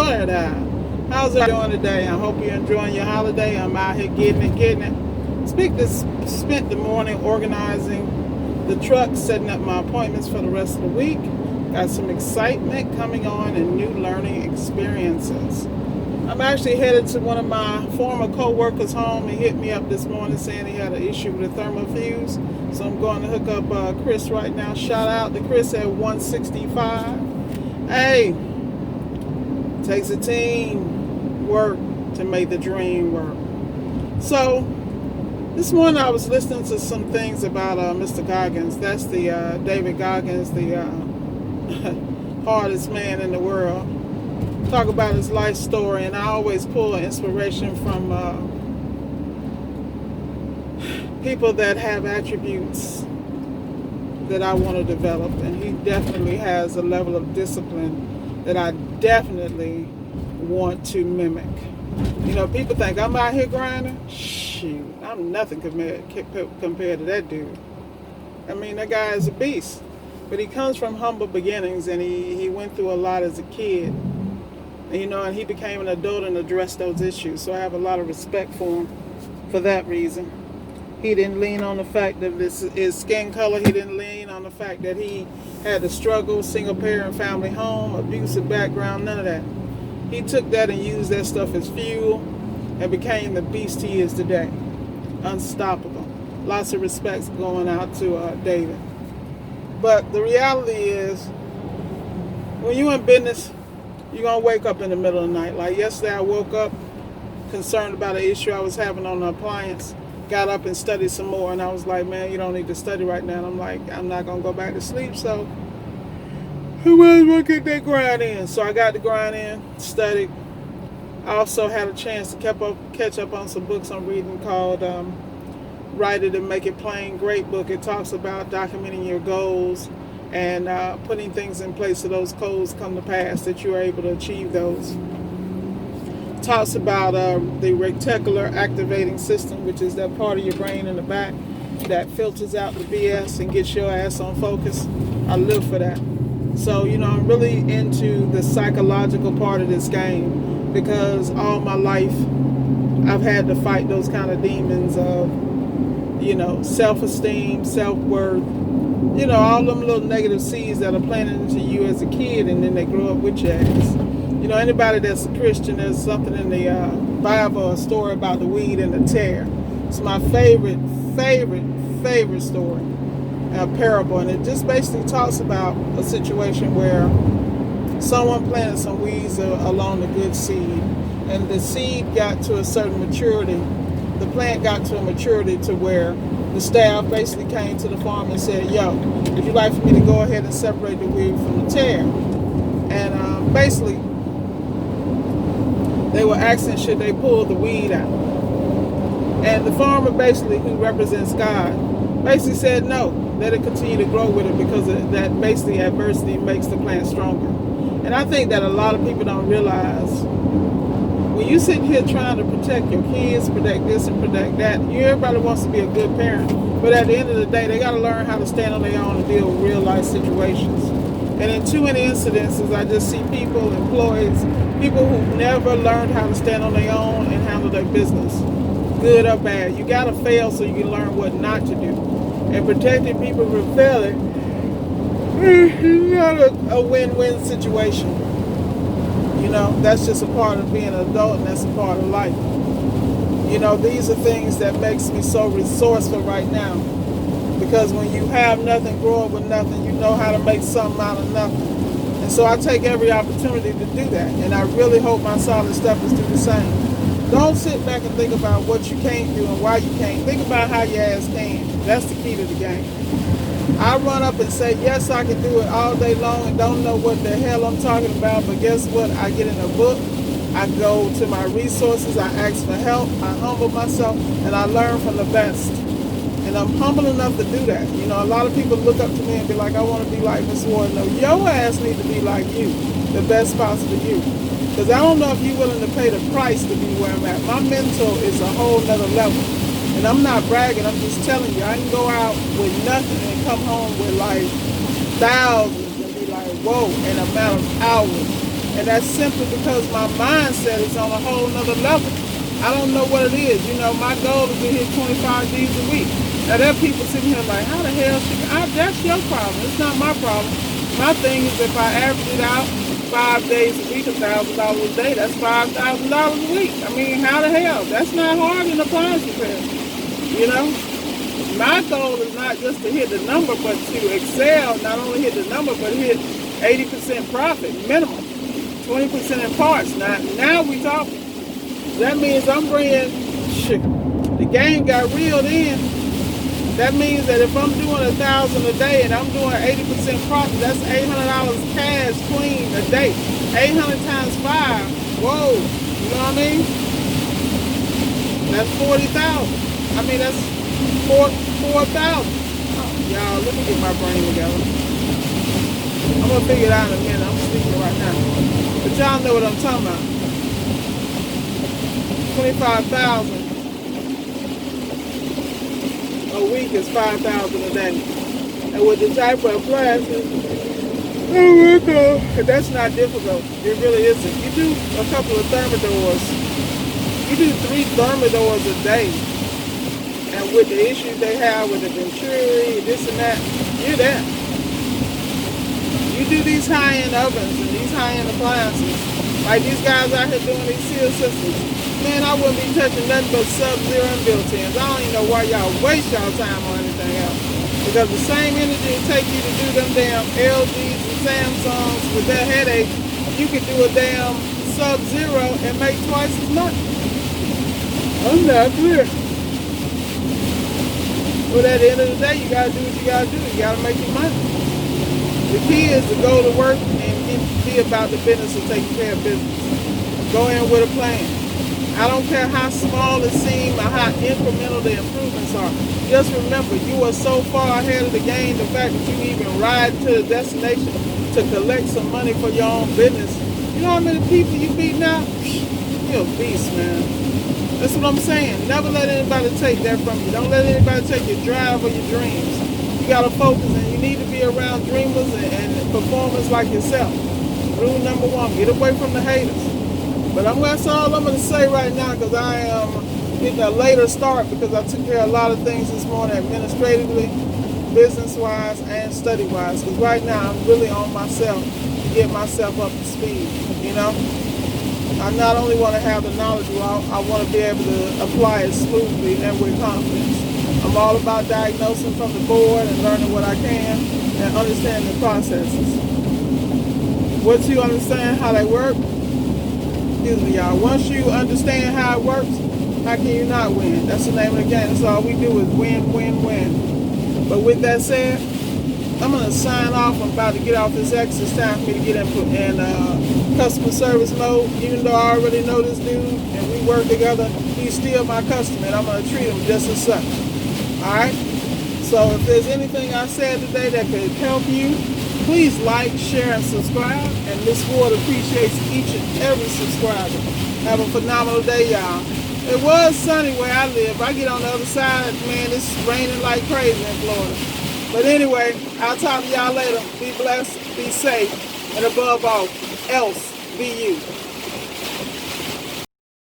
Florida. How's it going today? I hope you're enjoying your holiday. I'm out here getting it. Spent the morning organizing the truck, setting up my appointments for the rest of the week. Got some excitement coming on and new learning experiences. I'm actually headed to one of my former co-workers' home. He hit me up this morning saying he had an issue with a thermal fuse. So I'm going to hook up Chris right now. Shout out to Chris at 165. Hey, takes a team work to make the dream work. So this morning I was listening to some things about Mr. Goggins. That's the David Goggins, the hardest man in the world. Talk about his life story, and I always pull inspiration from people that have attributes that I want to develop, and he definitely has a level of discipline that I definitely want to mimic. You know, people think I'm out here grinding. Shoot, I'm nothing compared to that dude. I mean, that guy is a beast, but he comes from humble beginnings, and he went through a lot as a kid. You know, and he became an adult and addressed those issues. So I have a lot of respect for him for that reason. He didn't lean on the fact of his skin color. He didn't lean on the fact that he had to struggle, single parent family home, abusive background, none of that. He took that and used that stuff as fuel and became the beast he is today. Unstoppable. Lots of respects going out to David. But the reality is, when you're in business, you're going to wake up in the middle of the night. Like yesterday, I woke up concerned about an issue I was having on the appliance. Got up and studied some more, and I was like, man, you don't need to study right now. And I'm like, I'm not going to go back to sleep, so I might as well get that grind in. So I got the grind in, studied. I also had a chance to catch up on some books I'm reading called Write It and Make It Plain. Great book. It talks about documenting your goals and putting things in place so those goals come to pass, that you are able to achieve those. Talks about the reticular activating system, which is that part of your brain in the back that filters out the BS and gets your ass on focus. I live for that. So, you know, I'm really into the psychological part of this game, because all my life I've had to fight those kind of demons of, you know, self-esteem, self-worth, you know, all them little negative seeds that are planted into you as a kid, and then they grow up with your ass. You know, anybody that's a Christian, there's something in the Bible, a story about the weed and the tare. It's my favorite story, a parable, and it just basically talks about a situation where someone planted some weeds along the good seed, and the seed got to a certain maturity. The plant got to a maturity to where the staff basically came to the farm and said, yo, would you like for me to go ahead and separate the weed from the tare? And basically, they were asking, should they pull the weed out? And the farmer basically, who represents God, basically said no, let it continue to grow with it, because that basically adversity makes the plant stronger. And I think that a lot of people don't realize, when you sit here trying to protect your kids, protect this and protect that, everybody wants to be a good parent. But at the end of the day, they got to learn how to stand on their own and deal with real life situations. And in too many incidences, I just see people, employees, people who never learned how to stand on their own and handle their business, good or bad. You got to fail so you can learn what not to do. And protecting people from failing is not a win-win situation. You know, that's just a part of being an adult, and that's a part of life. You know, these are things that makes me so resourceful right now. Because when you have nothing, grow up with nothing, you know how to make something out of nothing. And so I take every opportunity to do that. And I really hope my solid steppers do the same. Don't sit back and think about what you can't do and why you can't. Think about how your ass can. That's the key to the game. I run up and say, yes, I can do it all day long and don't know what the hell I'm talking about, but guess what? I get in a book, I go to my resources, I ask for help, I humble myself, and I learn from the best. And I'm humble enough to do that. You know, a lot of people look up to me and be like, I want to be like Miss Ward. No, your ass need to be like you, the best possible you. Because I don't know if you're willing to pay the price to be where I'm at. My mental is a whole nother level. And I'm not bragging, I'm just telling you, I can go out with nothing and come home with like thousands and be like, whoa, in a matter of hours. And that's simply because my mindset is on a whole nother level. I don't know what it is. You know, my goal is to hit 25 G's a week. Now there are people sitting here like, how the hell that's your problem. It's not my problem. My thing is if I average it out 5 days a week, $1,000 a day, that's $5,000 a week. I mean, how the hell? That's not hard in appliance repair. You know? My goal is not just to hit the number, but to excel, not only hit the number, but hit 80% profit, minimum. 20% in parts. Now we talking. That means I'm bringing, shit, the game got reeled in. That means that if I'm doing $1,000 a day and I'm doing 80% profit, that's $800 cash clean a day. 800 times 5, whoa, you know what I mean? That's 40,000. I mean, that's 4,000. Y'all, let me get my brain together. I'm gonna figure it out in a minute. I'm speaking right now. But y'all know what I'm talking about. 25,000 a week is 5,000 a day. And with the type of appliances, oh my God, that's not difficult. It really isn't. You do a couple of thermidors. You do 3 thermidors a day. And with the issues they have with the venturi, this and that, you're there. You do these high-end ovens and these high-end appliances, like these guys out here doing these seal systems. Man, I wouldn't be touching nothing but Sub-Zero and built-ins. I don't even know why y'all waste y'all time on anything else. Because the same energy it takes you to do them damn LGs and Samsungs with that headache, you could do a damn Sub-Zero and make twice as much. I'm not clear. But at the end of the day, you gotta do what you gotta do. You gotta make your money. The key is to go to work and be about the business of taking care of business. Go in with a plan. I don't care how small it seems or how incremental the improvements are. Just remember, you are so far ahead of the game, the fact that you even ride to the destination to collect some money for your own business. You know how many people you beat now? You're a beast, man. That's what I'm saying. Never let anybody take that from you. Don't let anybody take your drive or your dreams. You gotta focus, and you need to be around dreamers and performers like yourself. Rule number 1, get away from the haters. But that's all I'm going to say right now, because I am getting a later start because I took care of a lot of things this morning administratively, business-wise, and study-wise. Because right now I'm really on myself to get myself up to speed, you know. I not only want to have the knowledge, I want to be able to apply it smoothly and with confidence. I'm all about diagnosing from the board and learning what I can and understanding the processes. Once you understand how they work, excuse me, y'all. Once you understand how it works, how can you not win? That's the name of the game. That's all we do is win, win, win. But with that said, I'm going to sign off. I'm about to get off this X. It's time for me to get in customer service mode. Even though I already know this dude and we work together, he's still my customer, and I'm going to treat him just as such. Alright? So if there's anything I said today that could help you, please like, share, and subscribe. And Miss Ward appreciates each and every subscriber. Have a phenomenal day, y'all. It was sunny where I live. I get on the other side, man, it's raining like crazy in Florida. But anyway, I'll talk to y'all later. Be blessed, be safe, and above all else, be you.